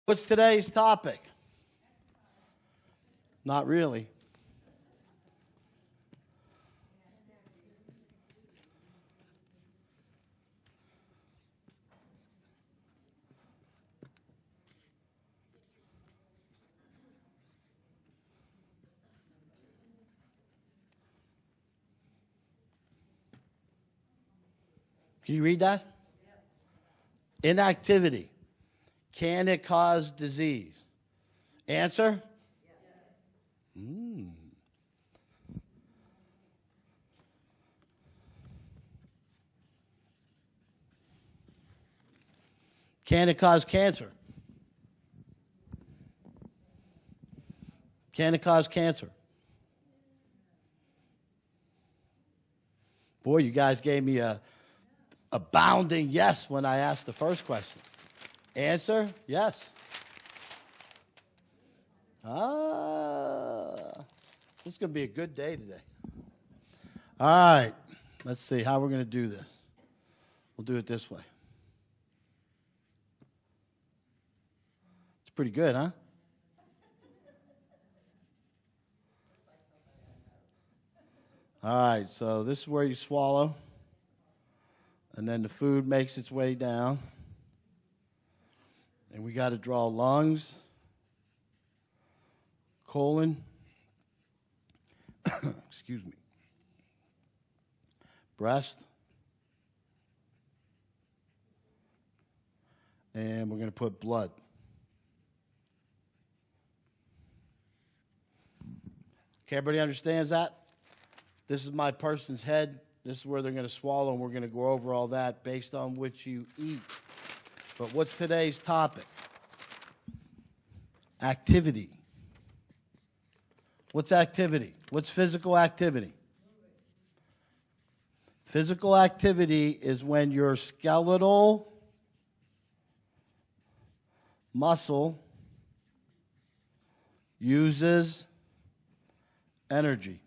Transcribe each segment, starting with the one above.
What's today's topic? Not really. Can you read that? Inactivity. Can it cause disease? Answer? Can it cause cancer? Can it cause cancer? Boy, you guys gave me a bounding yes when I asked the first question. Answer? Yes. This is going to be a good day today. All right. Let's see how we're going to do this. We'll do it this way. It's pretty good, huh? All right. So this is where you swallow. And then the food makes its way down. And we got to draw lungs, colon, excuse me, breast, and we're going to put blood. Okay, everybody understands that? This is my person's head. This is where they're going to swallow, and we're going to go over all that based on what you eat. But what's today's topic? Activity. What's activity? What's physical activity? Physical activity is when your skeletal muscle uses energy.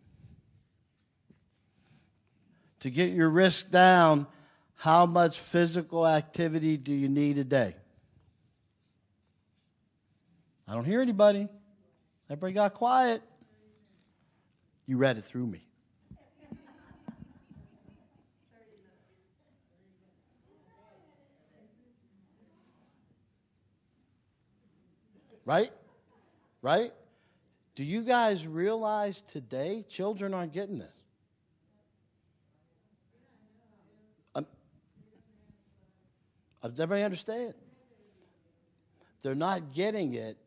To get your risk down, how much physical activity do you need a day? I don't hear anybody. Everybody got quiet. You read it through me. Right? Right? Do you guys realize today children aren't getting this? Does everybody understand? They're not getting it,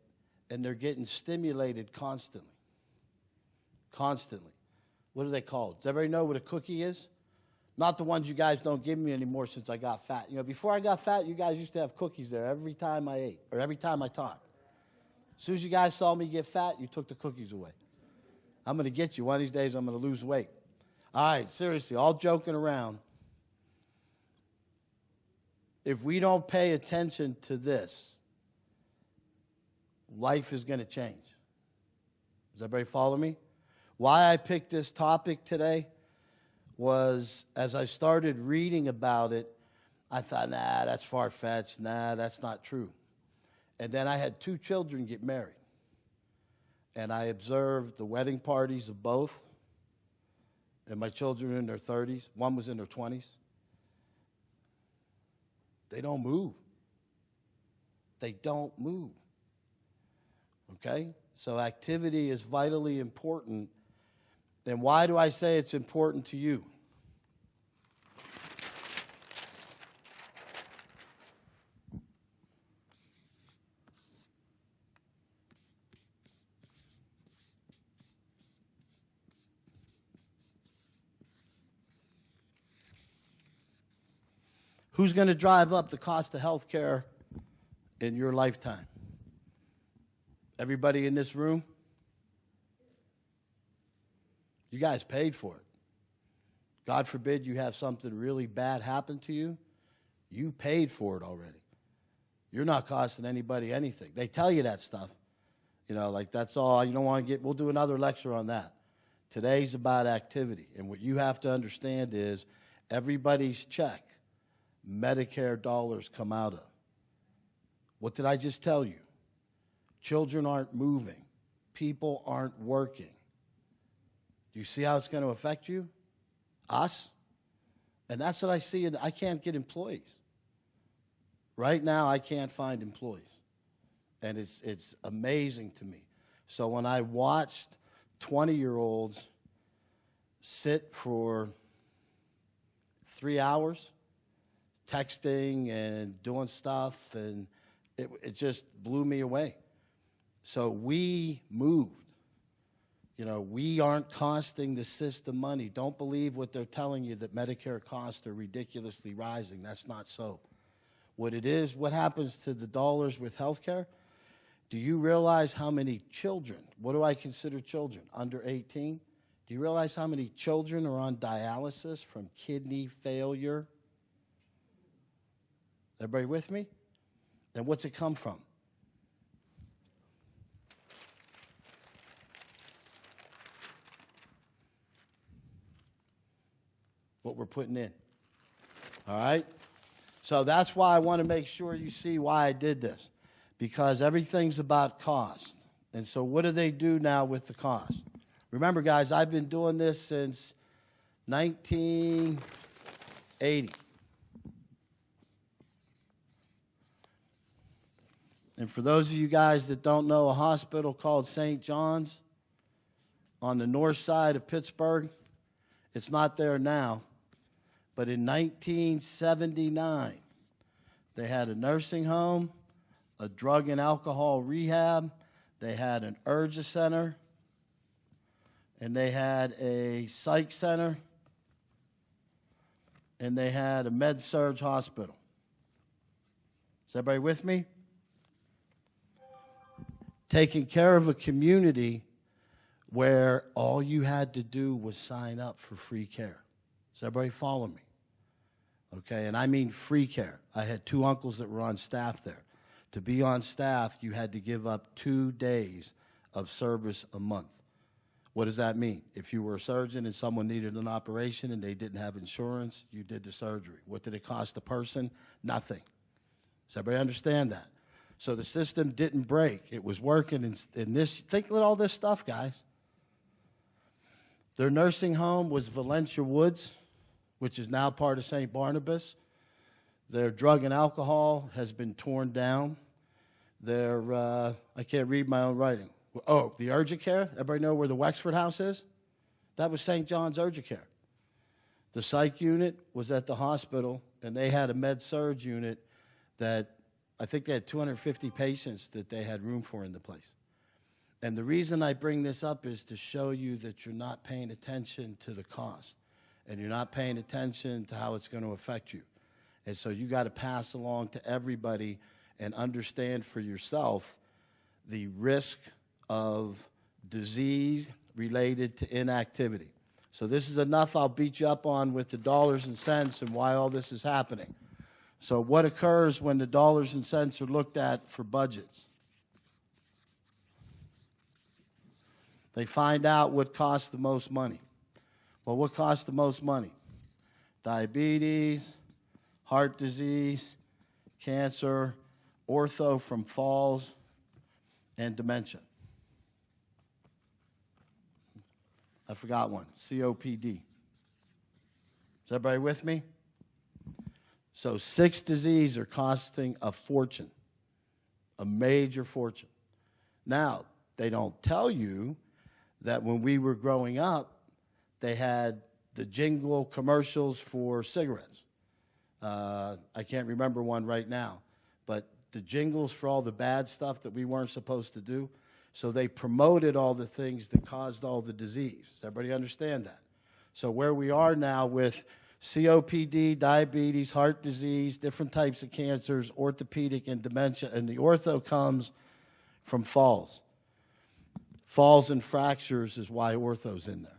and they're getting stimulated constantly. Constantly. What are they called? Does everybody know what a cookie is? Not the ones you guys don't give me anymore since I got fat. You know, before I got fat, you guys used to have cookies there every time I ate, or every time I talked. As soon as you guys saw me get fat, you took the cookies away. I'm going to get you. One of these days, I'm going to lose weight. All right, seriously, all joking around. If we don't pay attention to this, life is going to change. Does everybody follow me? Why I picked this topic today was, as I started reading about it, I thought, nah, that's far-fetched. Nah, that's not true. And then I had 2 children get married. And I observed the wedding parties of both. And my children were in their 30s. One was in her 20s. They don't move. They don't move. Okay? So activity is vitally important. And why do I say it's important to you? Who's going to drive up the cost of health care in your lifetime? Everybody in this room? You guys paid for it. God forbid you have something really bad happen to you. You paid for it already. You're not costing anybody anything. They tell you that stuff. You know, like that's all. You don't want to get, we'll do another lecture on that. Today's about activity. And what you have to understand is everybody's check, Medicare dollars come out of. What did I just tell you? Children aren't moving. People aren't working. Do you see how it's going to affect you? Us? And that's what I see. I can't get employees. Right now, I can't find employees. And it's amazing to me. So when I watched 20-year-olds sit for 3 hours texting and doing stuff, and it just blew me away. So we moved. You know, we aren't costing the system money. Don't believe what they're telling you that Medicare costs are ridiculously rising. That's not so. What it is, what happens to the dollars with health care? Do you realize how many children, what do I consider children, under 18? Do you realize how many children are on dialysis from kidney failure? Everybody with me? And what's it come from? What we're putting in. All right? So that's why I want to make sure you see why I did this. Because everything's about cost. And so what do they do now with the cost? Remember, guys, I've been doing this since 1980. And for those of you guys that don't know, a hospital called St. John's on the north side of Pittsburgh, it's not there now, but in 1979, they had a nursing home, a drug and alcohol rehab, they had an urgent center, and they had a psych center, and they had a med-surg hospital. Is everybody with me? Taking care of a community where all you had to do was sign up for free care. Does everybody follow me? Okay, and I mean free care. I had 2 uncles that were on staff there. To be on staff, you had to give up 2 days of service a month. What does that mean? If you were a surgeon and someone needed an operation and they didn't have insurance, you did the surgery. What did it cost the person? Nothing. Does everybody understand that? So the system didn't break. It was working in this. Think of all this stuff, guys. Their nursing home was Valencia Woods, which is now part of St. Barnabas. Their drug and alcohol has been torn down. Their, I can't read my own writing. Oh, the urgent care. Everybody know where the Wexford House is? That was St. John's Urgent Care. The psych unit was at the hospital, and they had a med-surg unit that I think they had 250 patients that they had room for in the place. And the reason I bring this up is to show you that you're not paying attention to the cost, and you're not paying attention to how it's going to affect you. And so you got to pass along to everybody and understand for yourself the risk of disease related to inactivity. So this is enough I'll beat you up on with the dollars and cents and why all this is happening. So what occurs when the dollars and cents are looked at for budgets? They find out what costs the most money. Well, what costs the most money? Diabetes, heart disease, cancer, ortho from falls, and dementia. I forgot one, COPD. Is everybody with me? So 6 diseases are costing a fortune, a major fortune. Now, they don't tell you that when we were growing up, they had the jingle commercials for cigarettes. I can't remember one right now, but the jingles for all the bad stuff that we weren't supposed to do. So they promoted all the things that caused all the disease. Does everybody understand that? So where we are now with COPD, diabetes, heart disease, different types of cancers, orthopedic and dementia, and the ortho comes from falls. Falls and fractures is why ortho's in there.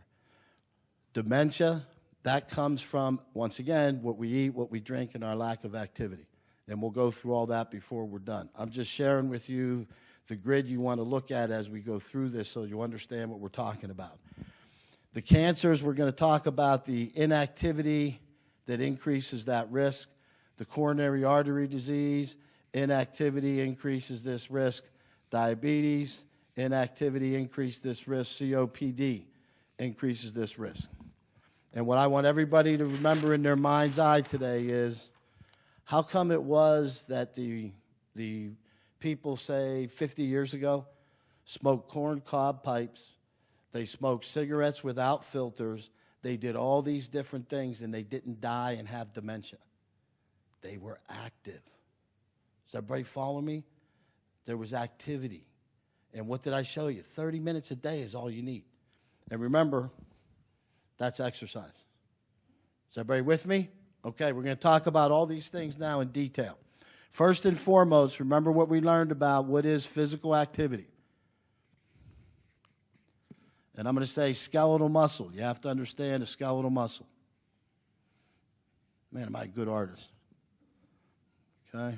Dementia, that comes from, once again, what we eat, what we drink, and our lack of activity. And we'll go through all that before we're done. I'm just sharing with you the grid you want to look at as we go through this so you understand what we're talking about. The cancers, we're going to talk about the inactivity that increases that risk. The coronary artery disease, inactivity increases this risk. Diabetes, inactivity increase this risk. COPD increases this risk. And what I want everybody to remember in their mind's eye today is, how come it was that the people, say, 50 years ago, smoked corn cob pipes, they smoked cigarettes without filters, they did all these different things, and they didn't die and have dementia? They were active. Does everybody follow me? There was activity. And what did I show you? 30 minutes a day is all you need. And remember, that's exercise. Is everybody with me? Okay, we're going to talk about all these things now in detail. First and foremost, remember what we learned about what is physical activity. And I'm going to say skeletal muscle. You have to understand a skeletal muscle. Man, am I a good artist. Okay.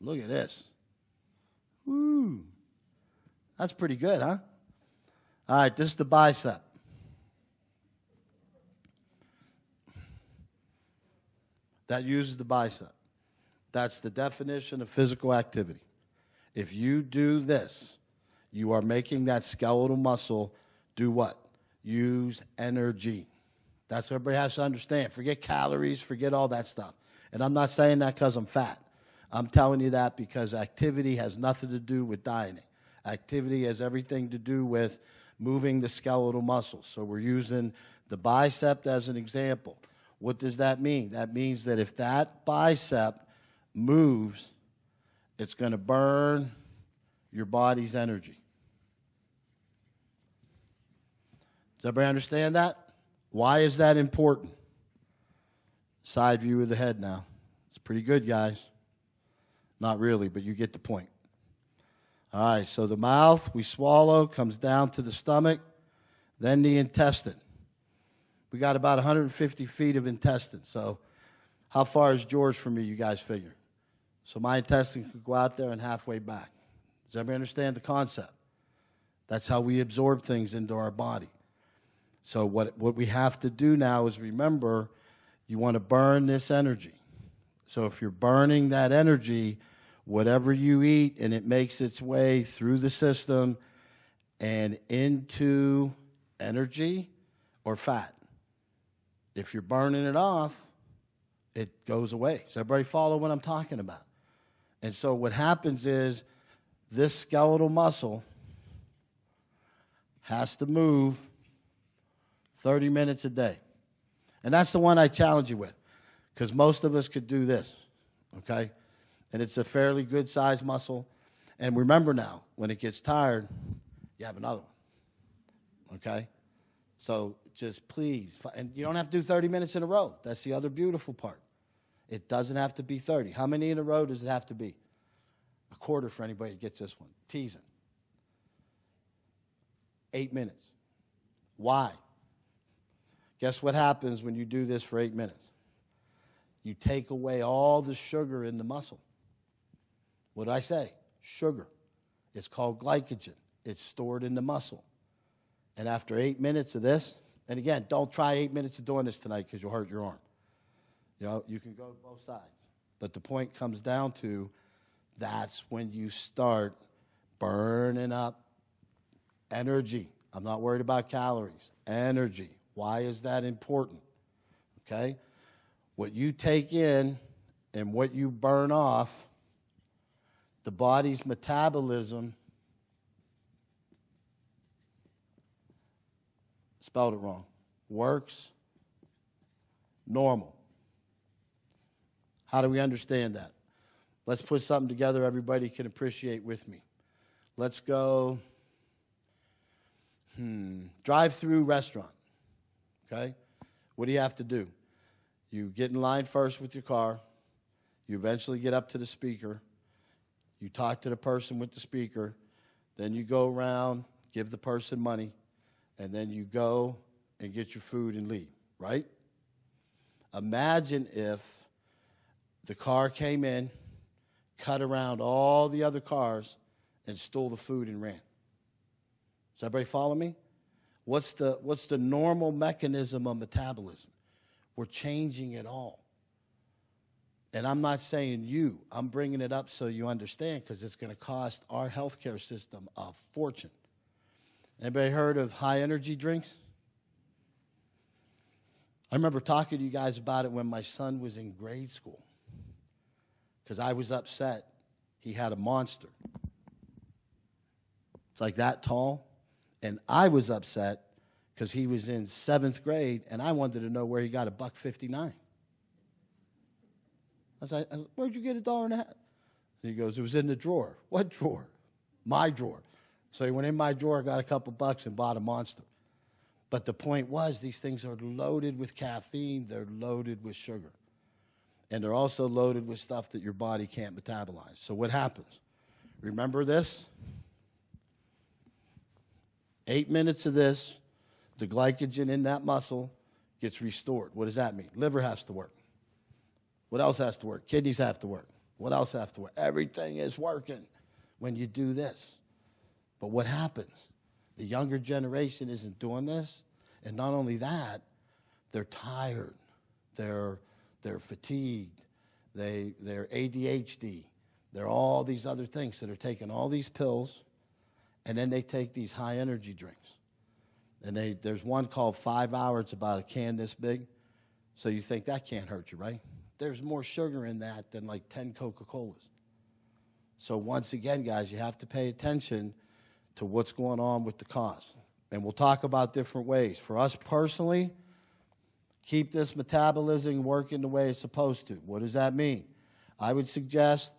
Look at this. Woo. That's pretty good, huh? All right, this is the bicep. That uses the bicep. That's the definition of physical activity. If you do this, you are making that skeletal muscle do what? Use energy. That's what everybody has to understand. Forget calories, forget all that stuff. And I'm not saying that because I'm fat. I'm telling you that because activity has nothing to do with dieting. Activity has everything to do with moving the skeletal muscles. So we're using the bicep as an example. What does that mean? That means that if that bicep moves, it's going to burn your body's energy. Does everybody understand that? Why is that important? Side view of the head now. It's pretty good, guys. Not really, but you get the point. All right, so the mouth, we swallow, comes down to the stomach, then the intestine. We got about 150 feet of intestine. So how far is George from me, you guys figure? So my intestine could go out there and halfway back. Does everybody understand the concept? That's how we absorb things into our body. So what we have to do now is remember, you want to burn this energy. So if you're burning that energy, whatever you eat, and it makes its way through the system and into energy or fat. If you're burning it off, it goes away. Does everybody follow what I'm talking about? And so what happens is this skeletal muscle has to move 30 minutes a day. And that's the one I challenge you with, because most of us could do this, okay? And it's a fairly good-sized muscle. And remember now, when it gets tired, you have another one, okay? So just please, and you don't have to do 30 minutes in a row. That's the other beautiful part. It doesn't have to be 30. How many in a row does it have to be? A quarter for anybody that gets this one. Teasing. 8 minutes. Why? Guess what happens when you do this for 8 minutes? You take away all the sugar in the muscle. What did I say? Sugar. It's called glycogen. It's stored in the muscle. And after 8 minutes of this, and again, don't try 8 minutes of doing this tonight because you'll hurt your arm. You know, you can go both sides. But the point comes down to that's when you start burning up energy. I'm not worried about calories. Energy. Why is that important? Okay? What you take in and what you burn off, the body's metabolism, spelled it wrong, works normal. How do we understand that? Let's put something together everybody can appreciate with me. Let's go drive-through restaurant, okay? What do you have to do? You get in line first with your car. You eventually get up to the speaker. You talk to the person with the speaker. Then you go around, give the person money, and then you go and get your food and leave, right? Imagine if the car came in, cut around all the other cars, and stole the food and ran. Does everybody follow me? What's the normal mechanism of metabolism? We're changing it all. And I'm not saying you. I'm bringing it up so you understand, because it's going to cost our healthcare system a fortune. Anybody heard of high-energy drinks? I remember talking to you guys about it when my son was in grade school, because I was upset. He had a Monster. It's like that tall. And I was upset because he was in 7th grade, and I wanted to know where he got $1.59. I was like, where'd you get $1.50? And he goes, it was in the drawer. What drawer? My drawer. So he went in my drawer, got a couple bucks, and bought a Monster. But the point was, these things are loaded with caffeine. They're loaded with sugar. And they're also loaded with stuff that your body can't metabolize. So what happens? Remember this? 8 minutes of this, the glycogen in that muscle gets restored. What does that mean? Liver has to work. What else has to work? Kidneys have to work. What else has to work? Everything is working when you do this. But what happens? The younger generation isn't doing this. And not only that, they're tired. They're fatigued. They're ADHD. They're all these other things. So they're taking all these pills, and then they take these high-energy drinks. And there's one called 5 Hours. It's about a can this big. So you think that can't hurt you, right? There's more sugar in that than like 10 Coca-Colas. So once again, guys, you have to pay attention to what's going on with the cost. And we'll talk about different ways. For us personally, keep this metabolism working the way it's supposed to. What does that mean? I would suggest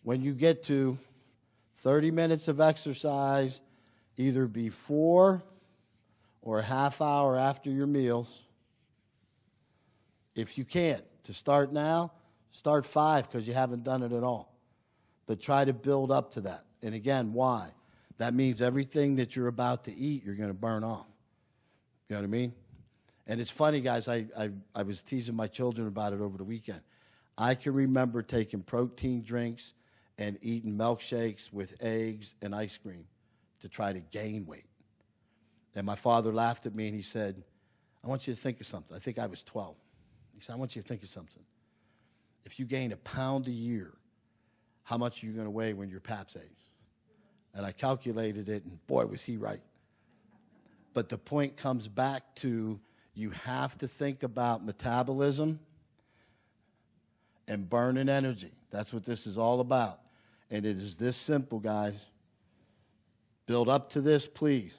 when you get to 30 minutes of exercise, either before or a half hour after your meals. If you can't, to start now, start 5 because you haven't done it at all. But try to build up to that. And again, why? That means everything that you're about to eat, you're going to burn off. You know what I mean? And it's funny, guys, I was teasing my children about it over the weekend. I can remember taking protein drinks and eating milkshakes with eggs and ice cream to try to gain weight. And my father laughed at me and he said, I want you to think of something. I think I was 12. He said, I want you to think of something. If you gain 1 pound a year, how much are you going to weigh when you're Pap's age? And I calculated it, and boy, was he right. But the point comes back to you have to think about metabolism and burning energy. That's what this is all about. And it is this simple, guys. Build up to this, please.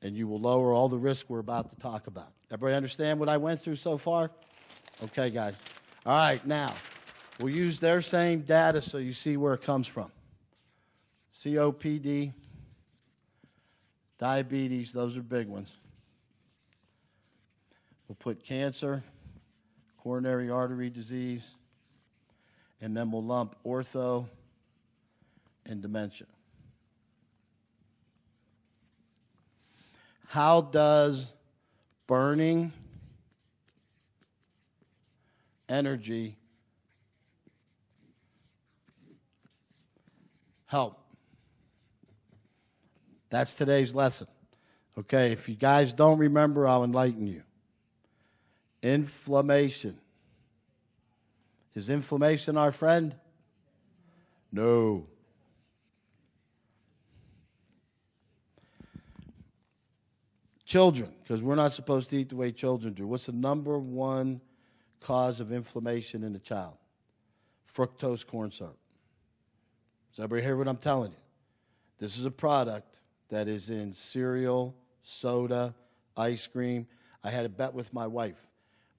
And you will lower all the risk we're about to talk about. Everybody understand what I went through so far? Okay, guys. All right, now, we'll use their same data so you see where it comes from. COPD, diabetes, those are big ones. We'll put cancer, coronary artery disease, and then we'll lump ortho and dementia. How does burning energy help? That's today's lesson. Okay, if you guys don't remember, I'll enlighten you. Inflammation. Is inflammation our friend? No. Children, because we're not supposed to eat the way children do. What's the number one cause of inflammation in a child? Fructose corn syrup. Does everybody hear what I'm telling you? This is a product that is in cereal, soda, ice cream. I had a bet with my wife.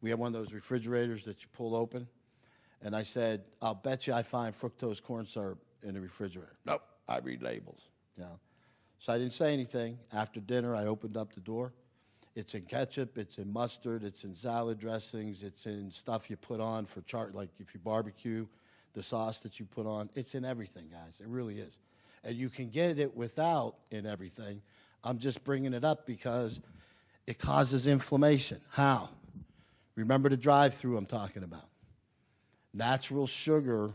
We have one of those refrigerators that you pull open. And I said, I'll bet you I find fructose corn syrup in the refrigerator. Nope, I read labels. You know? So I didn't say anything. After dinner, I opened up the door. It's in ketchup, it's in mustard, it's in salad dressings, it's in stuff you put on for like if you barbecue, the sauce that you put on. It's in everything, guys. It really is. And you can get it without in everything. I'm just bringing it up because it causes inflammation. How? Remember the drive-through I'm talking about. Natural sugar,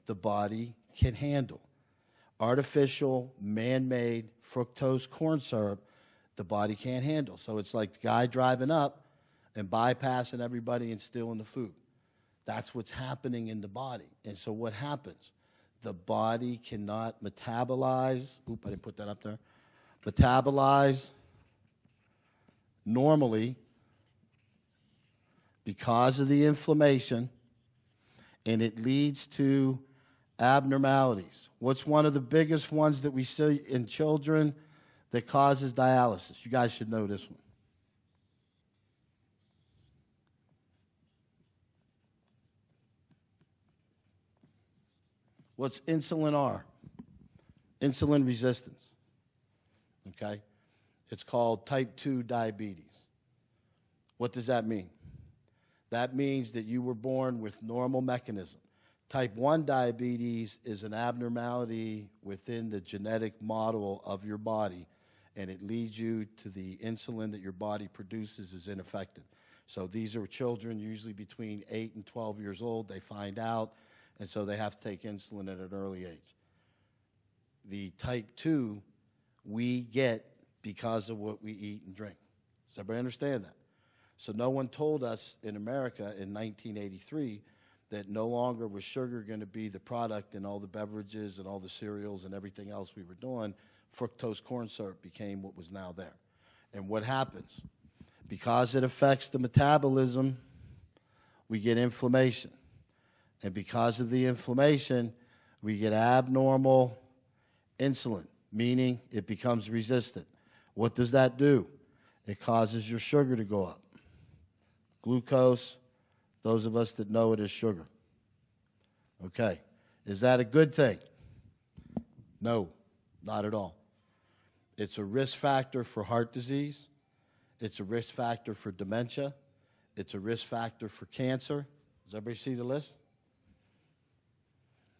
the body can handle. Artificial, man-made fructose corn syrup, the body can't handle. So it's like the guy driving up, and bypassing everybody and stealing the food. That's what's happening in the body. And so what happens? The body cannot metabolize. Oop, I didn't put that up there. Metabolize normally because of the inflammation, and it leads to abnormalities. What's one of the biggest ones that we see in children that causes dialysis? You guys should know this one. What's insulin R? Insulin resistance. Okay? It's called type 2 diabetes. What does that mean? That means that you were born with normal mechanism. Type 1 diabetes is an abnormality within the genetic model of your body, and it leads you to the insulin that your body produces is ineffective. So these are children usually between 8 and 12 years old. They find out, and so they have to take insulin at an early age. The type 2 we get because of what we eat and drink. Does everybody understand that? So no one told us in America in 1983 that no longer was sugar going to be the product in all the beverages and all the cereals and everything else we were doing. Fructose corn syrup became what was now there. And what happens? Because it affects the metabolism, we get inflammation. And because of the inflammation, we get abnormal insulin, meaning it becomes resistant. What does that do? It causes your sugar to go up. Glucose, those of us that know it as sugar. Okay. Is that a good thing? No, not at all. It's a risk factor for heart disease. It's a risk factor for dementia. It's a risk factor for cancer. Does everybody see the list?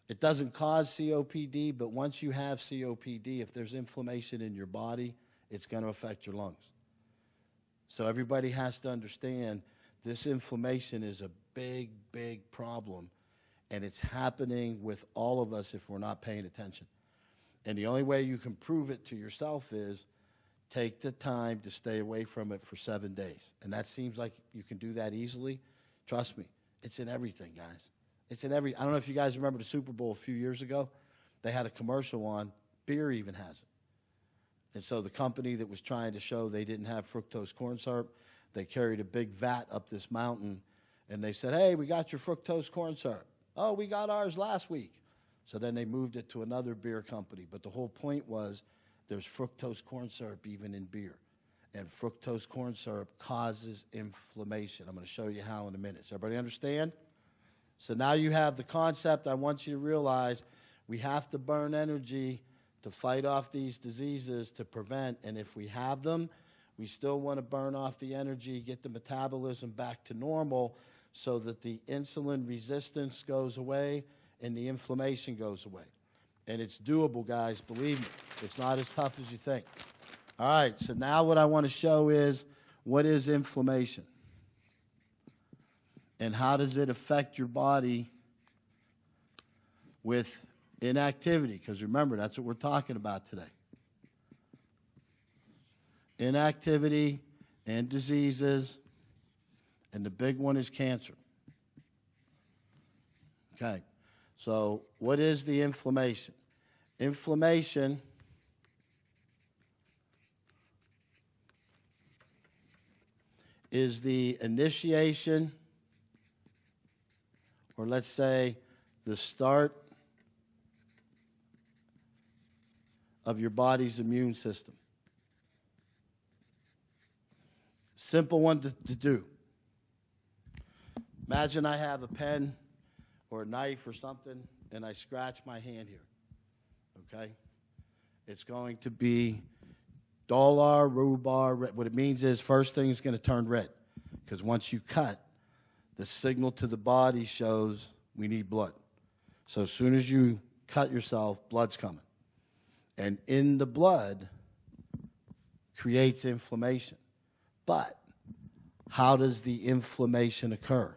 It doesn't cause COPD, but once you have COPD, if there's inflammation in your body, it's going to affect your lungs. So everybody has to understand this inflammation is a big, big problem, and it's happening with all of us if we're not paying attention. And the only way you can prove it to yourself is take the time to stay away from it for 7 days. And that seems like you can do that easily. Trust me, it's in everything, guys. It's in every, I don't know if you guys remember the Super Bowl a few years ago. They had a commercial on, beer even has it. And so the company that was trying to show they didn't have fructose corn syrup, they carried a big vat up this mountain, and they said, hey, we got your fructose corn syrup. Oh, we got ours last week. So then they moved it to another beer company. But the whole point was there's fructose corn syrup even in beer. And fructose corn syrup causes inflammation. I'm going to show you how in a minute. Does everybody understand? So now you have the concept. I want you to realize we have to burn energy to fight off these diseases to prevent. And if we have them, we still want to burn off the energy, get the metabolism back to normal so that the insulin resistance goes away and the inflammation goes away. And it's doable, guys. Believe me. It's not as tough as you think. All right, so now what I want to show is what is inflammation and how does it affect your body with inactivity? Because remember, that's what we're talking about today. Inactivity and diseases, and the big one is cancer. Okay, so what is the inflammation? Inflammation is the initiation, or let's say the start of your body's immune system. Simple one to do. Imagine I have a pen or a knife or something, and I scratch my hand here, okay? It's going to be dollar, rhubar, red. What it means is first thing is going to turn red, because once you cut, the signal to the body shows we need blood. So as soon as you cut yourself, blood's coming. And in the blood creates inflammation. But how does the inflammation occur?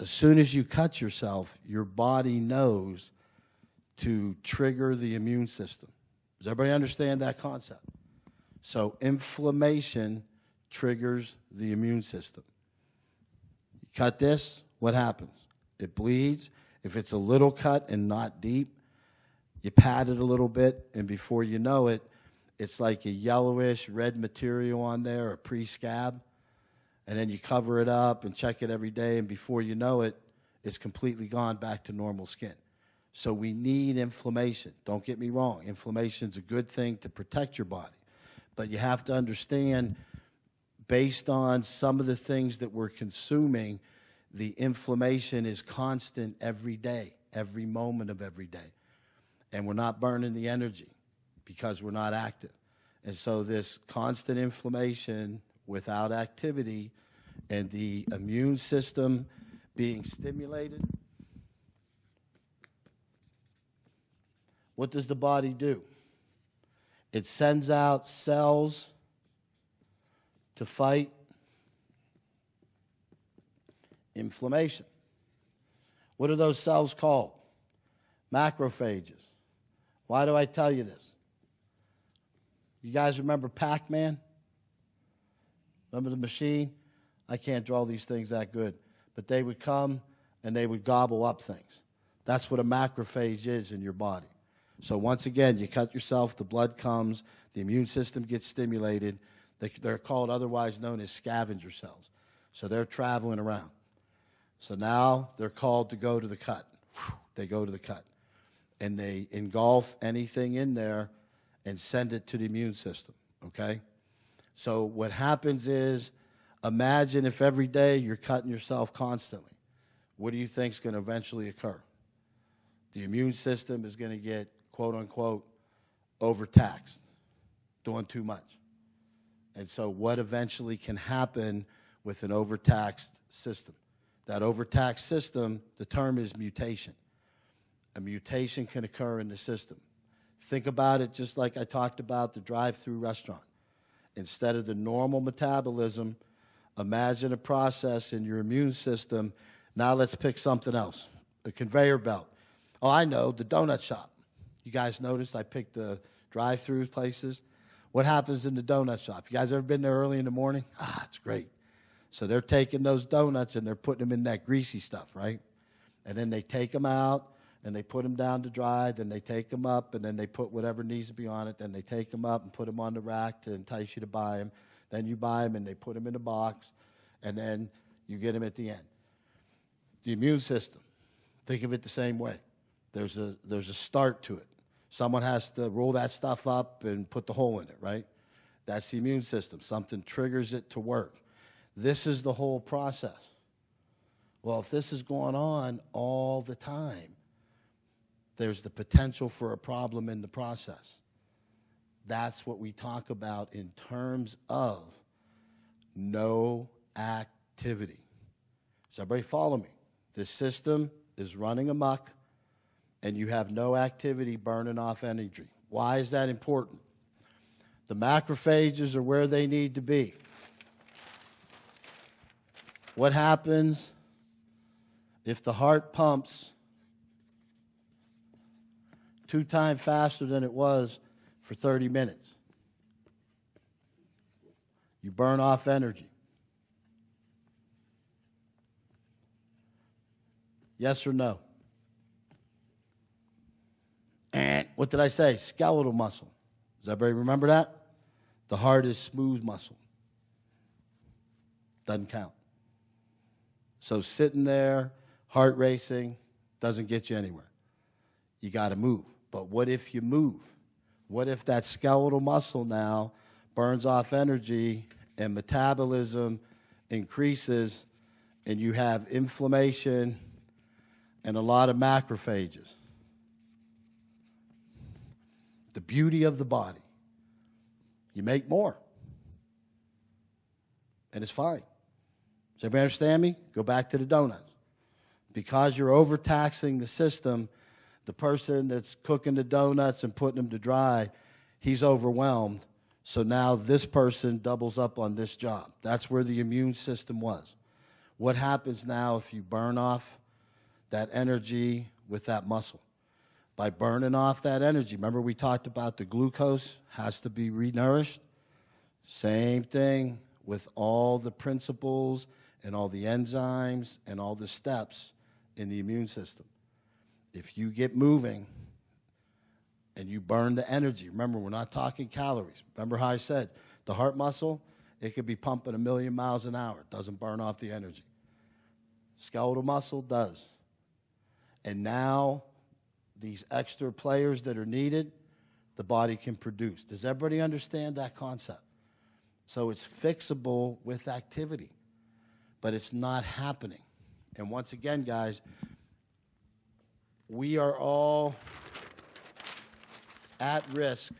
As soon as you cut yourself, your body knows to trigger the immune system. Does everybody understand that concept? So inflammation triggers the immune system. cut this, what happens? It bleeds. If it's a little cut and not deep, you pat it a little bit, and before you know it, it's like a yellowish red material on there, a pre-scab, and then you cover it up and check it every day, and before you know it, it's completely gone back to normal skin. So we need inflammation. Don't get me wrong. Inflammation is a good thing to protect your body. But you have to understand, based on some of the things that we're consuming, the inflammation is constant every day, every moment of every day. And we're not burning the energy because we're not active. And so this constant inflammation without activity and the immune system being stimulated, what does the body do? It sends out cells to fight inflammation. What are those cells called? Macrophages. Why do I tell you this? You guys remember Pac-Man? Remember the machine? I can't draw these things that good. But they would come and they would gobble up things. That's what a macrophage is in your body. So once again, you cut yourself, the blood comes, the immune system gets stimulated. They're called otherwise known as scavenger cells. So they're traveling around. So now they're called to go to the cut. They go to the cut. And they engulf anything in there and send it to the immune system, okay? So what happens is, imagine if every day you're cutting yourself constantly. What do you think is going to eventually occur? The immune system is going to get, quote unquote, overtaxed, doing too much. And so what eventually can happen with an overtaxed system? That overtaxed system, the term is mutation. A mutation can occur in the system. Think about it just like I talked about the drive-through restaurant. Instead of the normal metabolism, imagine a process in your immune system. Now let's pick something else. A conveyor belt. Oh, I know, the donut shop. You guys notice I picked the drive-through places. What happens in the donut shop? You guys ever been there early in the morning? It's great. So they're taking those donuts and they're putting them in that greasy stuff, right? And then they take them out and they put them down to dry. Then they take them up and then they put whatever needs to be on it. Then they take them up and put them on the rack to entice you to buy them. Then you buy them and they put them in a box and then you get them at the end. The immune system, think of it the same way. There's a start to it. Someone has to roll that stuff up and put the hole in it, right? That's the immune system. Something triggers it to work. This is the whole process. Well, if this is going on all the time, there's the potential for a problem in the process. That's what we talk about in terms of no activity. Does everybody follow me? This system is running amok, and you have no activity burning off energy. Why is that important? The macrophages are where they need to be. What happens if the heart pumps 2 times faster than it was for 30 minutes? You burn off energy. Yes or no? And what did I say? Skeletal muscle. Does everybody remember that? The heart is smooth muscle. Doesn't count. So sitting there, heart racing, doesn't get you anywhere. You got to move. But what if you move? What if that skeletal muscle now burns off energy and metabolism increases and you have inflammation and a lot of macrophages? The beauty of the body. You make more. And it's fine. Does everybody understand me? Go back to the donuts. Because you're overtaxing the system, the person that's cooking the donuts and putting them to dry, he's overwhelmed. So now this person doubles up on this job. That's where the immune system was. What happens now if you burn off that energy with that muscle? By burning off that energy, remember we talked about the glucose has to be renourished? Same thing with all the principles and all the enzymes and all the steps in the immune system. If you get moving and you burn the energy, remember, we're not talking calories. Remember how I said the heart muscle, it could be pumping 1,000,000 miles an hour. It doesn't burn off the energy. Skeletal muscle does. And now these extra players that are needed, the body can produce. Does everybody understand that concept? So it's fixable with activity, but it's not happening. And once again, guys, we are all at risk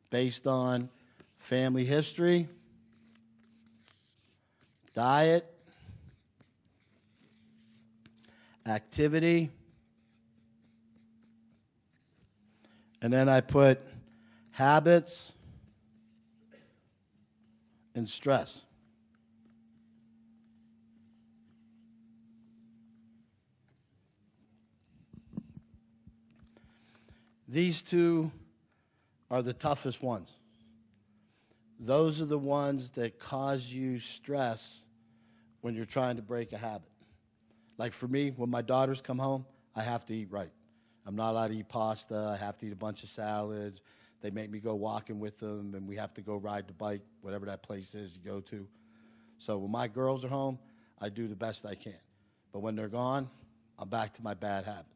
based on family history, diet, activity, and then I put habits and stress. These two are the toughest ones. Those are the ones that cause you stress when you're trying to break a habit. Like for me, when my daughters come home, I have to eat right. I'm not allowed to eat pasta. I have to eat a bunch of salads. They make me go walking with them, and we have to go ride the bike, whatever that place is you go to. So when my girls are home, I do the best I can. But when they're gone, I'm back to my bad habits.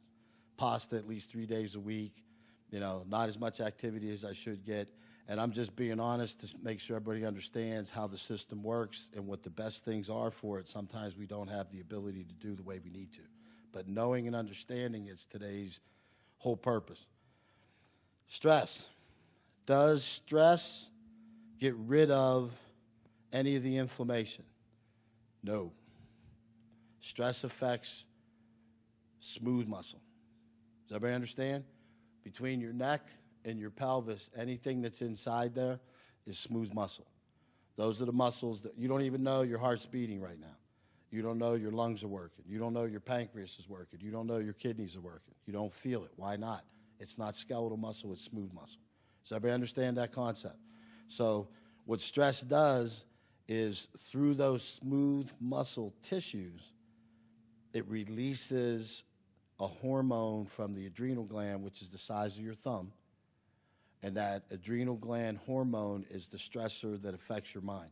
Pasta at least 3 days a week, not as much activity as I should get. And I'm just being honest to make sure everybody understands how the system works and what the best things are for it. Sometimes we don't have the ability to do the way we need to. But knowing and understanding is today's whole purpose. Stress. Does stress get rid of any of the inflammation? No. Stress affects smooth muscle. Does everybody understand? Between your neck and your pelvis, anything that's inside there is smooth muscle. Those are the muscles that you don't even know your heart's beating right now. You don't know your lungs are working. You don't know your pancreas is working. You don't know your kidneys are working. You don't feel it. Why not? It's not skeletal muscle, it's smooth muscle. Does everybody understand that concept? So what stress does is through those smooth muscle tissues, it releases a hormone from the adrenal gland, which is the size of your thumb. And that adrenal gland hormone is the stressor that affects your mind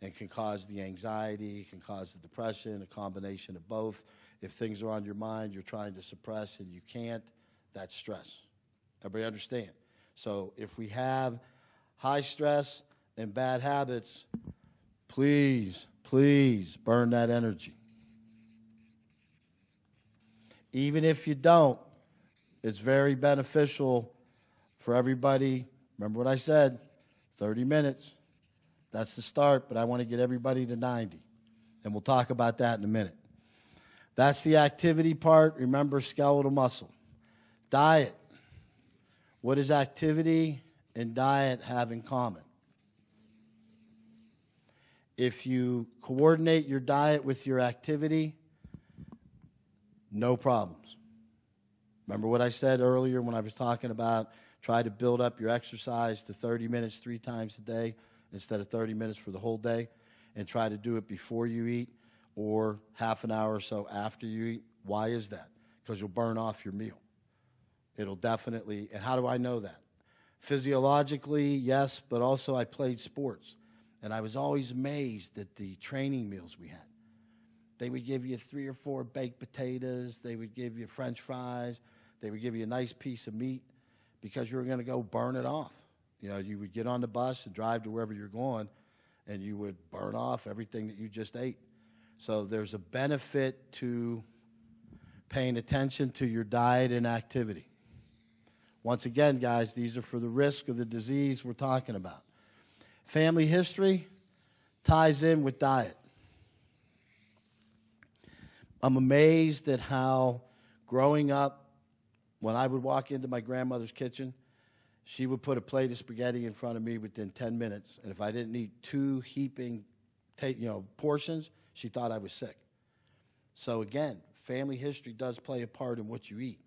and can cause the anxiety, can cause the depression, a combination of both. If things are on your mind, you're trying to suppress and you can't, that's stress. Everybody understand? So if we have high stress and bad habits, please, please burn that energy. Even if you don't, it's very beneficial for everybody. Remember what I said, 30 minutes. That's the start, but I want to get everybody to 90. And we'll talk about that in a minute. That's the activity part. Remember, skeletal muscle. Diet. What does activity and diet have in common? If you coordinate your diet with your activity, no problems. Remember what I said earlier when I was talking about try to build up your exercise to 30 minutes 3 times a day instead of 30 minutes for the whole day, and try to do it before you eat or half an hour or so after you eat. Why is that? Because you'll burn off your meal. It'll definitely, and how do I know that? Physiologically, yes, but also I played sports, and I was always amazed at the training meals we had. They would give you 3 or 4 baked potatoes. They would give you French fries. They would give you a nice piece of meat because you were going to go burn it off. You would get on the bus and drive to wherever you're going, and you would burn off everything that you just ate. So there's a benefit to paying attention to your diet and activity. Once again, guys, these are for the risk of the disease we're talking about. Family history ties in with diet. I'm amazed at how growing up, when I would walk into my grandmother's kitchen, she would put a plate of spaghetti in front of me within 10 minutes. And if I didn't eat 2 heaping portions, she thought I was sick. So again, family history does play a part in what you eat.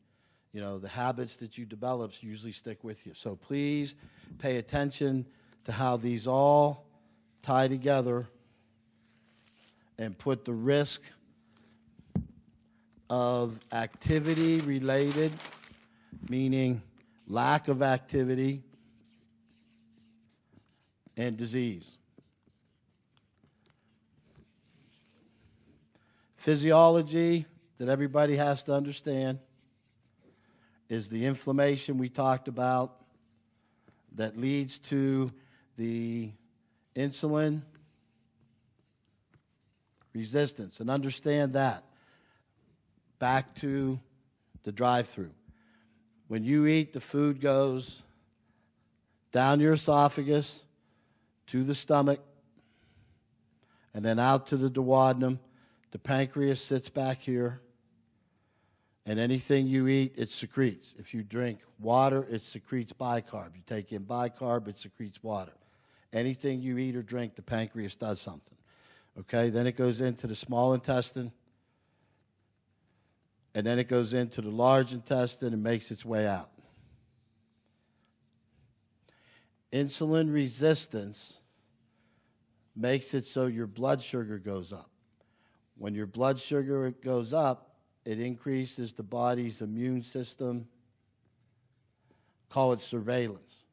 The habits that you develop usually stick with you. So please pay attention to how these all tie together and put the risk of activity related, meaning lack of activity, and disease. Physiology that everybody has to understand is the inflammation we talked about that leads to the insulin resistance. And understand that. Back to the drive-through. When you eat, the food goes down your esophagus to the stomach and then out to the duodenum. The pancreas sits back here. And anything you eat, it secretes. If you drink water, it secretes bicarb. You take in bicarb, it secretes water. Anything you eat or drink, the pancreas does something. Okay, then it goes into the small intestine. And then it goes into the large intestine and makes its way out. Insulin resistance makes it so your blood sugar goes up. When your blood sugar goes up, it increases the body's immune system. Call it surveillance.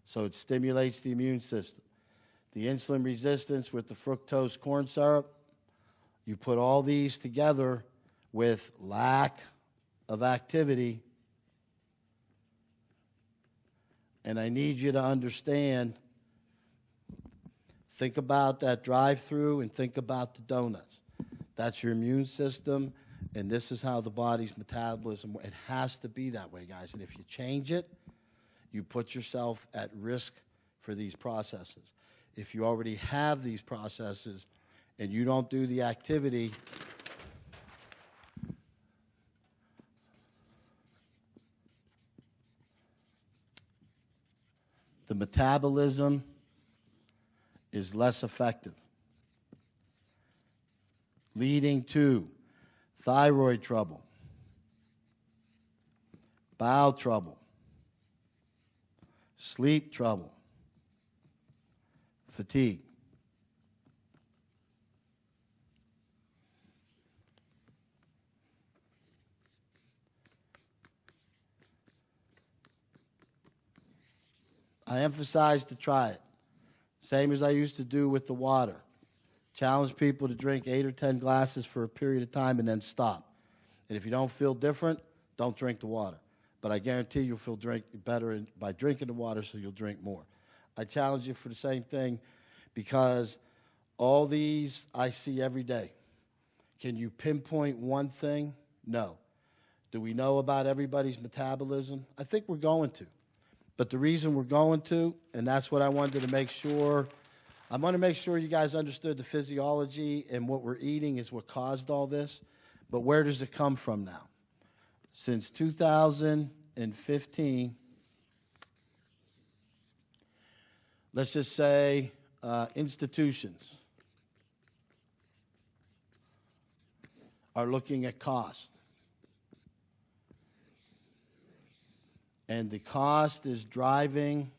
So it stimulates the immune system. The insulin resistance with the fructose corn syrup, you put all these together with lack of activity. And I need you to understand, think about that drive-through and think about the donuts. That's your immune system, and this is how the body's metabolism, it has to be that way, guys. And if you change it, you put yourself at risk for these processes. If you already have these processes and you don't do the activity, the metabolism is less effective, leading to thyroid trouble, bowel trouble, sleep trouble, fatigue. I emphasize to try it. Same as I used to do with the water. Challenge people to drink 8 or 10 glasses for a period of time and then stop. And if you don't feel different, don't drink the water. But I guarantee you'll feel better by drinking the water, so you'll drink more. I challenge you for the same thing because all these I see every day. Can you pinpoint one thing? No. Do we know about everybody's metabolism? I think we're going to. But the reason we're going to, and that's what I wanted to make sure, I want to make sure you guys understood the physiology and what we're eating is what caused all this. But where does it come from now? Since 2015, let's just say institutions are looking at cost. And the cost is driving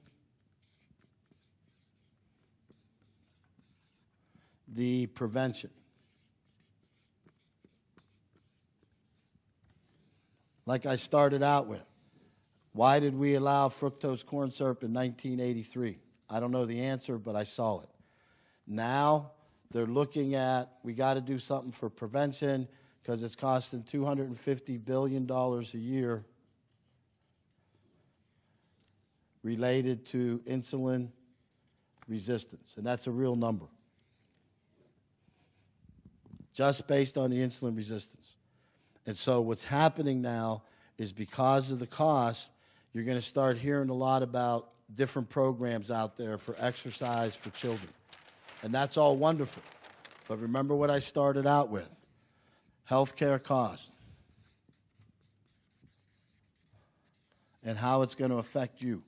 the prevention. Like I started out with, why did we allow fructose corn syrup in 1983? I don't know the answer, but I saw it. Now they're looking at, we got to do something for prevention because it's costing $250 billion a year related to insulin resistance. And that's a real number. Just based on the insulin resistance. And so what's happening now is because of the cost, you're going to start hearing a lot about different programs out there for exercise for children. And that's all wonderful. But remember what I started out with. Healthcare costs. And how it's going to affect you.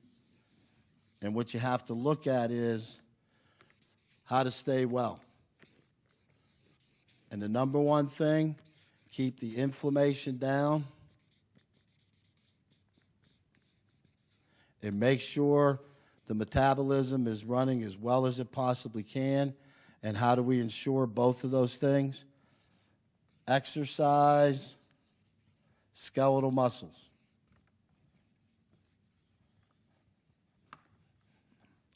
And what you have to look at is how to stay well. And the number one thing, keep the inflammation down. And make sure the metabolism is running as well as it possibly can. And how do we ensure both of those things? Exercise, skeletal muscles.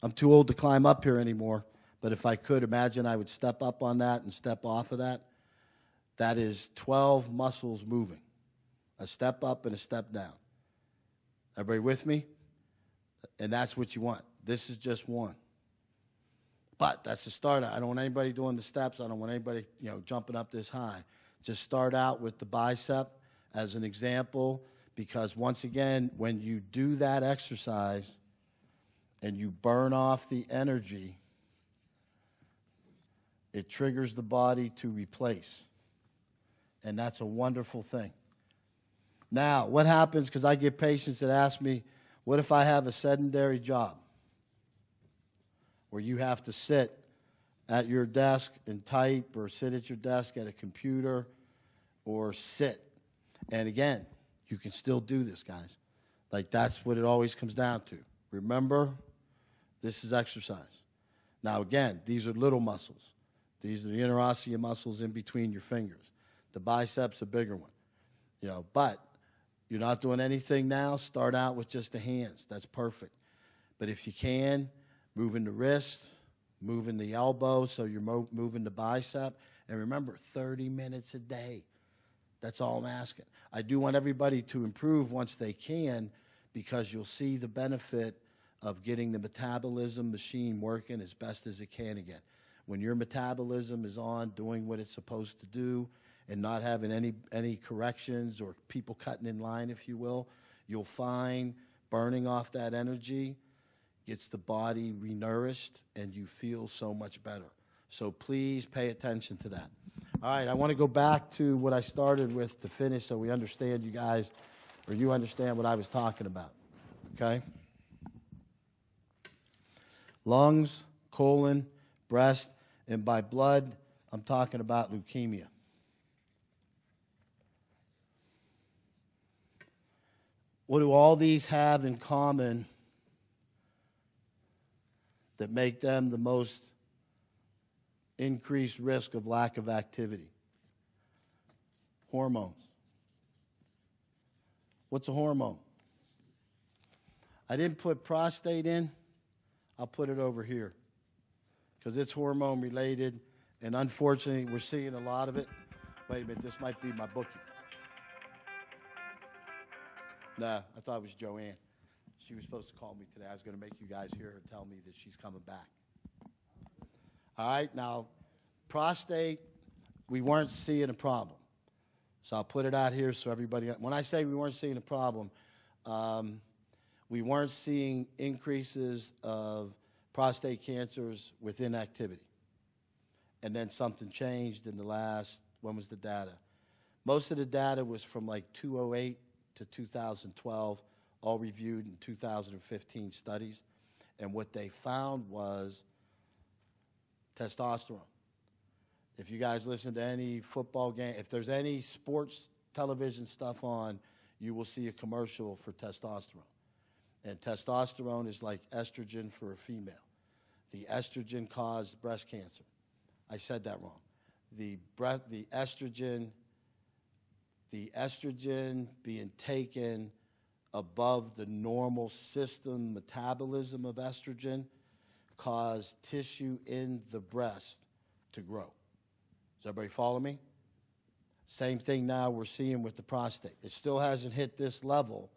I'm too old to climb up here anymore, but if I could, imagine I would step up on that and step off of that. That is 12 muscles moving. A step up and a step down. Everybody with me? And that's what you want. This is just one. But that's the start. I don't want anybody doing the steps. I don't want anybody, jumping up this high. Just start out with the bicep as an example, because once again, when you do that exercise and you burn off the energy, it triggers the body to replace. And that's a wonderful thing. Now, what happens, because I get patients that ask me, what if I have a sedentary job where you have to sit at your desk and type, or sit at your desk at a computer, or sit? And again, you can still do this, guys. Like, that's what it always comes down to. Remember, this is exercise. Now, again, these are little muscles. These are the interosseous muscles in between your fingers. The biceps, a bigger one. But you're not doing anything now, start out with just the hands. That's perfect. But if you can, moving the wrist, moving the elbow, so you're moving the bicep. And remember, 30 minutes a day. That's all I'm asking. I do want everybody to improve once they can, because you'll see the benefit of getting the metabolism machine working as best as it can again. When your metabolism is on, doing what it's supposed to do, and not having any corrections or people cutting in line, if you will, you'll find burning off that energy gets the body renourished, and you feel so much better. So please pay attention to that. All right, I want to go back to what I started with to finish, so we understand, you guys, or you understand what I was talking about, okay? Lungs, colon, breast, and by blood, I'm talking about leukemia. What do all these have in common that make them the most increased risk of lack of activity? Hormones. What's a hormone? I didn't put prostate in. I'll put it over here because it's hormone related, and unfortunately we're seeing a lot of it. Wait a minute, this might be my bookie. No, I thought it was Joanne. She was supposed to call me today. I was going to make you guys hear her tell me that she's coming back. All right, now, prostate, we weren't seeing a problem. So I'll put it out here so everybody, when I say we weren't seeing a problem, we weren't seeing increases of prostate cancers with inactivity. And then something changed in the last, when was the data? Most of the data was from like 2008 to 2012, all reviewed in 2015 studies. And what they found was testosterone. If you guys listen to any football game, if there's any sports television stuff on, you will see a commercial for testosterone. And testosterone is like estrogen for a female. The estrogen caused breast cancer. I said that wrong. The estrogen being taken above the normal system metabolism of estrogen caused tissue in the breast to grow. Does everybody follow me? Same thing now we're seeing with the prostate. It still hasn't hit this level,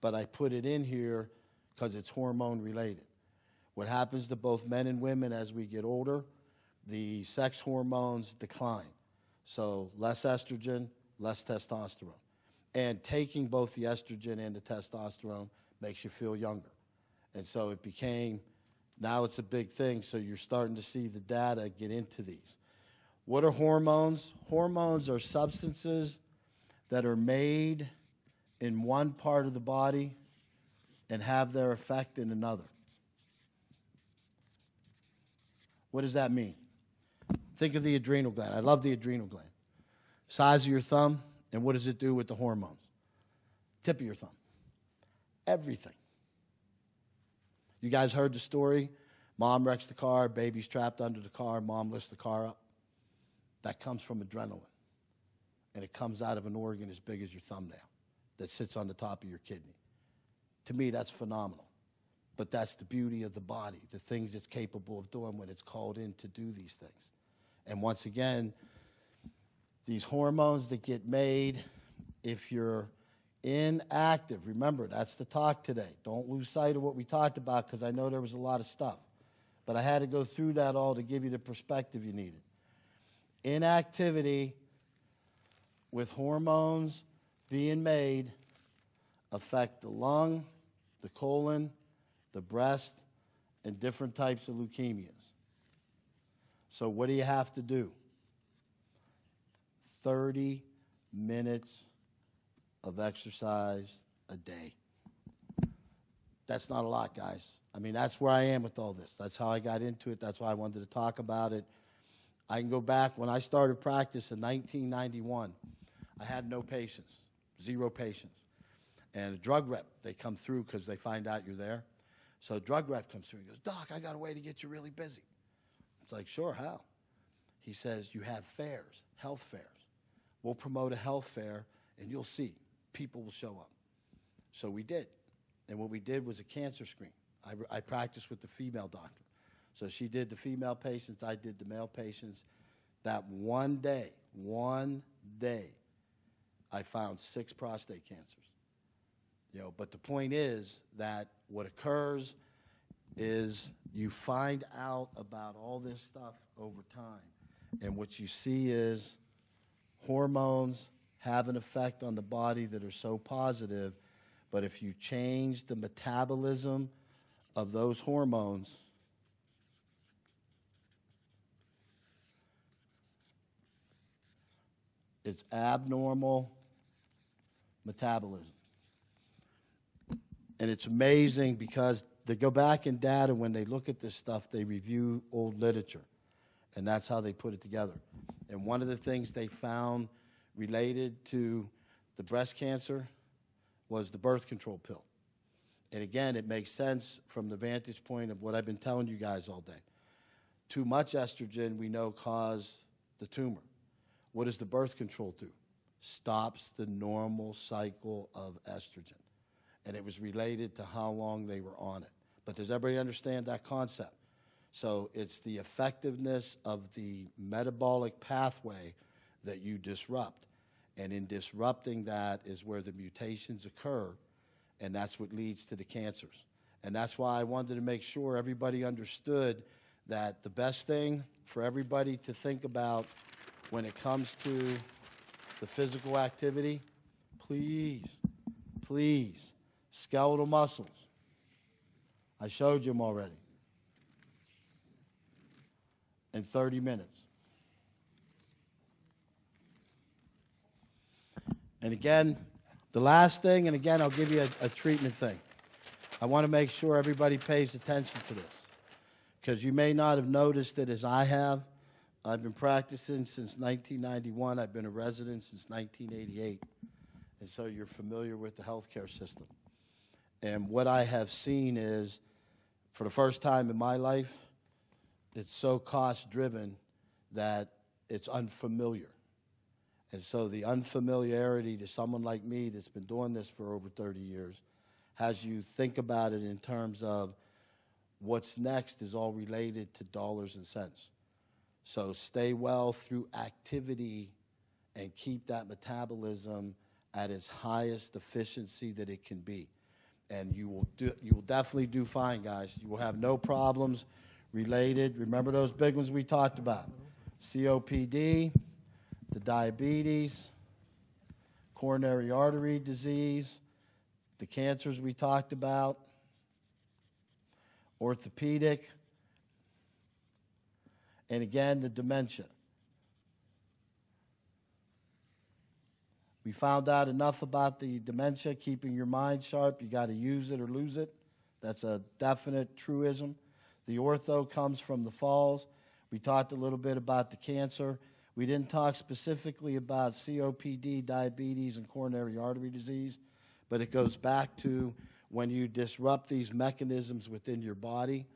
but I put it in here because it's hormone related. What happens to both men and women as we get older, the sex hormones decline. So less estrogen, less testosterone. And taking both the estrogen and the testosterone makes you feel younger. And so it became, now it's a big thing, so you're starting to see the data get into these. What are hormones? Hormones are substances that are made in one part of the body and have their effect in another. What does that mean? Think of the adrenal gland. I love the adrenal gland. Size of your thumb, and what does it do with the hormones? Tip of your thumb. Everything. You guys heard the story? Mom wrecks the car, baby's trapped under the car, mom lifts the car up. That comes from adrenaline. And it comes out of an organ as big as your thumbnail that sits on the top of your kidney. To me, that's phenomenal. But that's the beauty of the body, the things it's capable of doing when it's called in to do these things. And once again, these hormones that get made, if you're inactive, remember, that's the talk today. Don't lose sight of what we talked about, because I know there was a lot of stuff. But I had to go through that all to give you the perspective you needed. Inactivity with hormones being made affect the lung, the colon, the breast, and different types of leukemias. So what do you have to do? 30 minutes of exercise a day. That's not a lot, guys. I mean, that's where I am with all this. That's how I got into it. That's why I wanted to talk about it. I can go back. When I started practice in 1991, I had no patients, 0 patients. And a drug rep, they come through because they find out you're there. So a drug rep comes through and goes, "Doc, I got a way to get you really busy." It's like, "Sure, how?" He says, "You have fairs, health fairs. We'll promote a health fair, and you'll see. People will show up." So we did. And what we did was a cancer screen. I practiced with the female doctor. So she did the female patients, I did the male patients. That one day, I found 6 prostate cancers. But the point is that what occurs is you find out about all this stuff over time. And what you see is hormones have an effect on the body that are so positive, but if you change the metabolism of those hormones, it's abnormal metabolism. And it's amazing because they go back in data, when they look at this stuff, they review old literature. And that's how they put it together. And one of the things they found related to the breast cancer was the birth control pill. And again, it makes sense from the vantage point of what I've been telling you guys all day. Too much estrogen, we know, causes the tumor. What does the birth control do? Stops the normal cycle of estrogen. And it was related to how long they were on it. But does everybody understand that concept? So it's the effectiveness of the metabolic pathway that you disrupt. And in disrupting that is where the mutations occur, and that's what leads to the cancers. And that's why I wanted to make sure everybody understood that the best thing for everybody to think about when it comes to the physical activity, please, skeletal muscles. I showed you them already. In 30 minutes. And again, the last thing, and again, I'll give you a treatment thing. I want to make sure everybody pays attention to this, because you may not have noticed it as I have. I've been practicing since 1991. I've been a resident since 1988. And so you're familiar with the healthcare system. And what I have seen is, for the first time in my life, it's so cost-driven that it's unfamiliar. And so the unfamiliarity to someone like me that's been doing this for over 30 years has you think about it in terms of what's next is all related to dollars and cents. So stay well through activity and keep that metabolism at its highest efficiency that it can be. And you will definitely do fine, guys. You will have no problems related. Remember those big ones we talked about? COPD, the diabetes, coronary artery disease, the cancers we talked about, orthopedic, and again, the dementia. We found out enough about the dementia, keeping your mind sharp. You got to use it or lose it. That's a definite truism. The ortho comes from the falls. We talked a little bit about the cancer. We didn't talk specifically about COPD, diabetes, and coronary artery disease, but it goes back to When you disrupt these mechanisms within your body,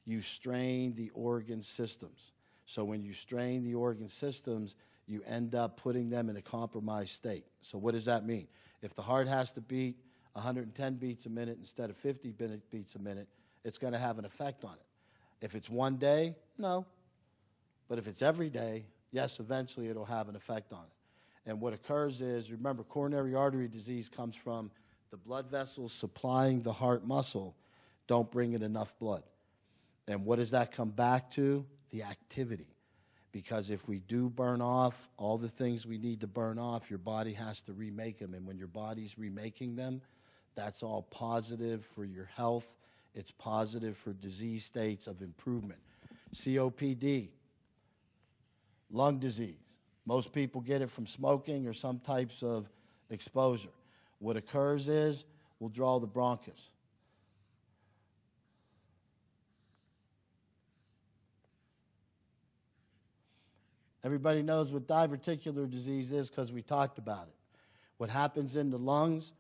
you strain the organ systems. So when you strain the organ systems, you end up putting them in a compromised state. So what does that mean? If the heart has to beat 110 beats a minute instead of 50 beats a minute, it's going to have an effect on it. If it's one day, no. But if it's every day, yes, eventually it'll have an effect on it. And what occurs is, remember, coronary artery disease comes from the blood vessels supplying the heart muscle don't bring in enough blood. And what does that come back to? The activity. Because if we do burn off all the things we need to burn off, your body has to remake them. And when your body's remaking them, that's all positive for your health. It's positive for disease states of improvement. COPD, lung disease. Most people get it from smoking or some types of exposure. What occurs is we'll draw the bronchus. Everybody knows what diverticular disease is because we talked about it. What happens in the lungs,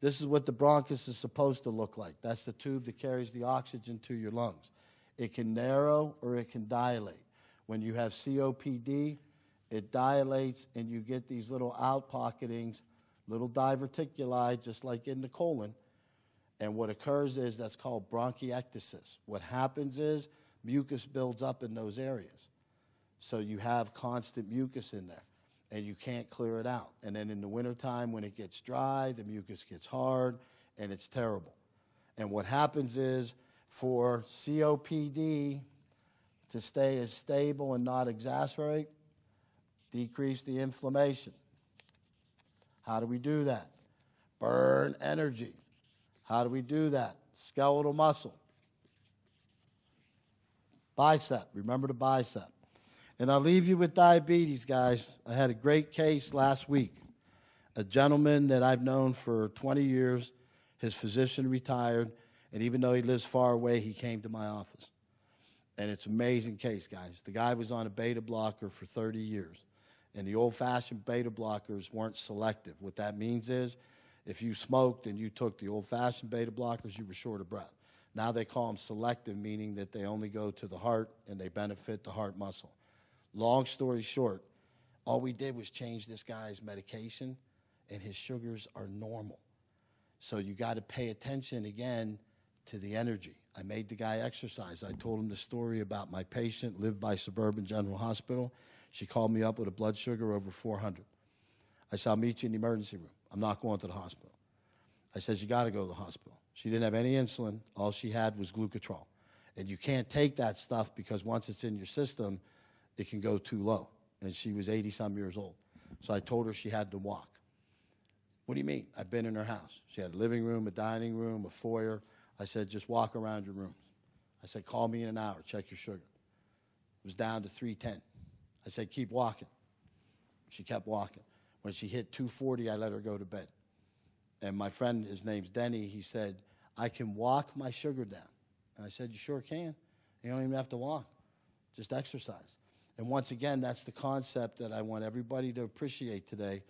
this is what the bronchus is supposed to look like. That's the tube that carries the oxygen to your lungs. It can narrow or it can dilate. When you have COPD, it dilates and you get these little outpocketings, little diverticuli, just like in the colon. And what occurs is that's called bronchiectasis. What happens is mucus builds up in those areas. So you have constant mucus in there, and you can't clear it out. And then in the wintertime, when it gets dry, the mucus gets hard, and it's terrible. And what happens is for COPD to stay as stable and not exacerbate, decrease the inflammation. How do we do that? Burn energy. How do we do that? Skeletal muscle. Bicep. Remember the bicep. And I'll leave you with diabetes, guys. I had a great case last week. A gentleman that I've known for 20 years, his physician retired, and even though he lives far away, he came to my office. And it's an amazing case, guys. The guy was on a beta blocker for 30 years. And the old-fashioned beta blockers weren't selective. What that means is if you smoked and you took the old-fashioned beta blockers, you were short of breath. Now they call them selective, meaning that they only go to the heart and they benefit the heart muscle. Long story short, all we did was change this guy's medication, and his sugars are normal. So you got to pay attention, again, to the energy. I made the guy exercise. I told him the story about my patient, lived by Suburban General Hospital. She called me up with a blood sugar over 400. I said, I'll meet you in the emergency room. I'm not going to the hospital. I said, you got to go to the hospital. She didn't have any insulin. All she had was glucotrol. And you can't take that stuff because once it's in your system, it can go too low. And she was 80-some years old. So I told her she had to walk. What do you mean? I've been in her house. She had a living room, a dining room, a foyer. I said, just walk around your rooms. I said, call me in an hour, check your sugar. It was down to 310. I said, keep walking. She kept walking. When she hit 240, I let her go to bed. And my friend, his name's Denny, he said, I can walk my sugar down. And I said, you sure can. You don't even have to walk. Just exercise. And once again, that's the concept that I want everybody to appreciate today.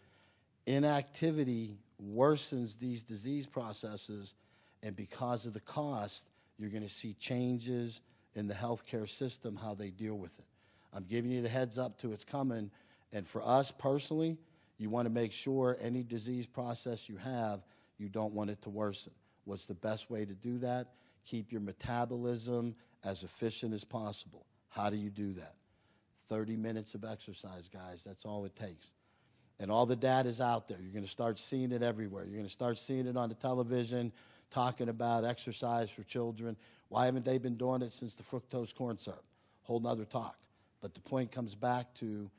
Inactivity worsens these disease processes, and because of the cost, you're going to see changes in the healthcare system, how they deal with it. I'm giving you the heads up to it's coming, and for us personally, you want to make sure any disease process you have, you don't want it to worsen. What's the best way to do that? Keep your metabolism as efficient as possible. How do you do that? 30 minutes of exercise, guys. That's all it takes. And all the data is out there. You're going to start seeing it everywhere. You're going to start seeing it on the television, talking about exercise for children. Why haven't they been doing it since the fructose corn syrup? Whole nother talk. But the point comes back to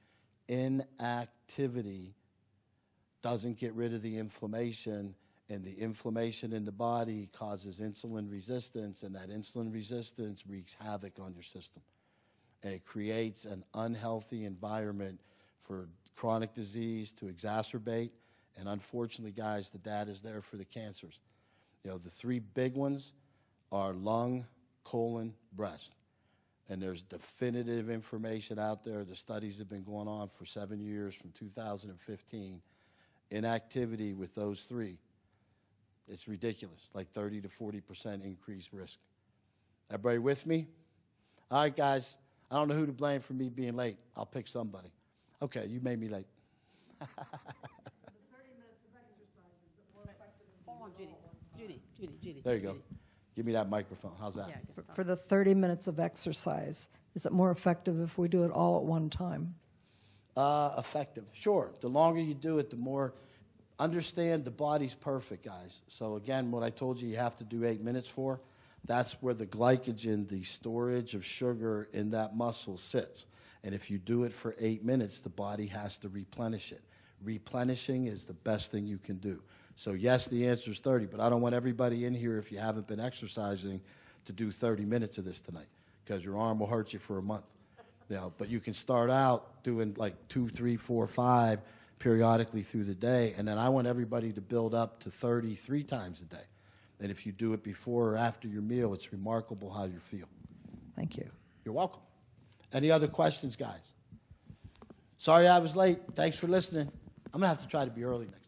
inactivity doesn't get rid of the inflammation, and the inflammation in the body causes insulin resistance, and that insulin resistance wreaks havoc on your system. And it creates an unhealthy environment for chronic disease to exacerbate. And unfortunately, guys, the data is there for the cancers. You know, the three big ones are lung, colon, breast. And there's definitive information out there. The studies have been going on for 7 years, from 2015. Inactivity with those three It's ridiculous, like 30 to 40% increased risk. Everybody with me? All right, guys. I don't know who to blame for me being late. I'll pick somebody. Okay, you made me late. The 30 minutes of exercise, is it more effective? Hold on, Judy. There you go. Give me that microphone. How's that? Yeah, For the 30 minutes of exercise, is it more effective if we do it all at one time? Effective. Sure. The longer you do it, the more. Understand the body's perfect, guys. So again, what I told you have to do 8 minutes for, that's where the glycogen, the storage of sugar in that muscle sits. And if you do it for 8 minutes, the body has to replenish it. Replenishing is the best thing you can do. So yes, the answer is 30, but I don't want everybody in here, if you haven't been exercising, to do 30 minutes of this tonight, because your arm will hurt you for a month. You know, but you can start out doing like 2, 3, 4, 5 periodically through the day, and then I want everybody to build up to 30 3 times a day. And if you do it before or after your meal, it's remarkable how you feel. Thank you. You're welcome. Any other questions, guys? Sorry I was late. Thanks for listening. I'm going to have to try to be early next